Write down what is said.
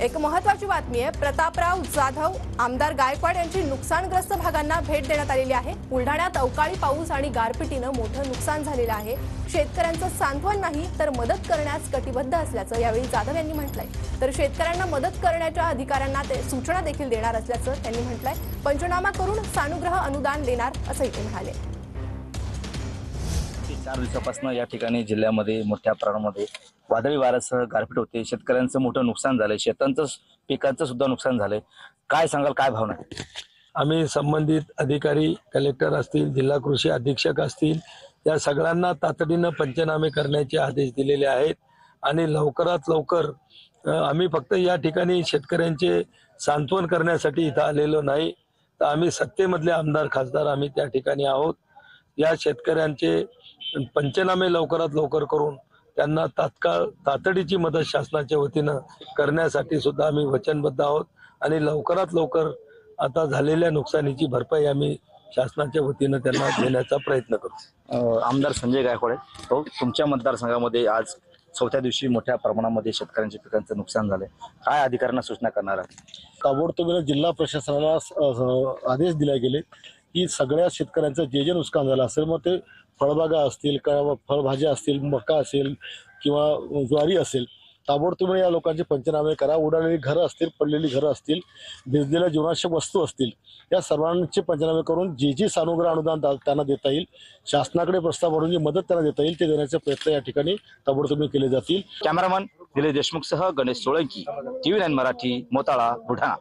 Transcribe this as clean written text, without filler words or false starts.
एक महत्त्वाची बातमी आहे। प्रतापराव जाधव आमदार गायकवाड यांची नुकसानग्रस्त भागांना भेट देण्यात आलेली आहे। बुलढाण्यात अवकाळी पाऊस आणि गारपिटीने मोठं नुकसान झालेलं आहे। शेतकऱ्यांचं सांत्वन नाही तर मदत करण्यास कटिबद्ध असल्याचं यावेळी जाधव यांनी म्हटलंय। तर शेतकऱ्यांना मदत करण्याच्या अधिकाऱ्यांना ते सूचना देखील देणार असल्याचं त्यांनी म्हटलंय। पंचनामा करून सानुग्रह अनुदान देणार असंही ते म्हणाले। 4 दिवसापासून या ठिकाणी जिल्ह्यामध्ये मोठ्या प्रमाणामध्ये वादळी वाऱ्यासह गारपीट होते। शेतकऱ्यांचं मोठं नुकसान झालंय, शेतांचं पिकांचं सुद्धा नुकसान झालंय। काय सांगाल, काय भावना? आम्ही संबंधित अधिकारी, कलेक्टर असतील, जिल्हा कृषी अधीक्षक असतील, या सगळ्यांना तातडीनं पंचनामे करण्याचे आदेश दिलेले आहेत आणि लवकरात लवकर आम्ही फक्त या ठिकाणी शेतकऱ्यांचे सांत्वन करण्यासाठी इथं आलेलो नाही, तर आम्ही सत्तेमधले आमदार खासदार आम्ही त्या ठिकाणी आहोत। या शेतकऱ्यांचे पंचनामे लवकरात लवकर करून त्यांना तातडीची मदत शासनाच्या वतीनं करण्यासाठी सुद्धा आम्ही वचनबद्ध आहोत आणि लवकरात लवकर आता झालेल्या नुकसानीची भरपाई आम्ही शासनाच्या वतीनं त्यांना देण्याचा प्रयत्न करू। आमदार संजय गायकवाड, तो तुमच्या मतदारसंघामध्ये आज 4थ्या दिवशी मोठ्या प्रमाणामध्ये शेतकऱ्यांच्या पिकांचं नुकसान झालंय, काय अधिकाऱ्यांना सूचना करणार आहात? ताबडतोब जिल्हा प्रशासनाला आदेश दिले गेले की सगळ्या शेतकऱ्यांचं जे नुकसान झालं असेल, मग ते फळबागा असतील किंवा फळभाज्या असतील, मका असेल किंवा ज्वारी असेल, ताबडतोब या लोकांचे पंचनामे करा। उडालेली घरं असतील, पडलेली घरं असतील, भिजलेल्या जीवनावश्यक वस्तू असतील, या सर्वांचे पंचनामे करून जे सानुग्रह अनुदान त्यांना देता येईल, शासनाकडे प्रस्ताव मांडून जी मदत त्यांना देता येईल ते देण्याचे प्रयत्न या ठिकाणी ताबडतोब केले जातील। कॅमेरामन दिलीप देशमुखसह गणेश सोळंकी, TV9 मराठी, मोताळा, बुलढाणा।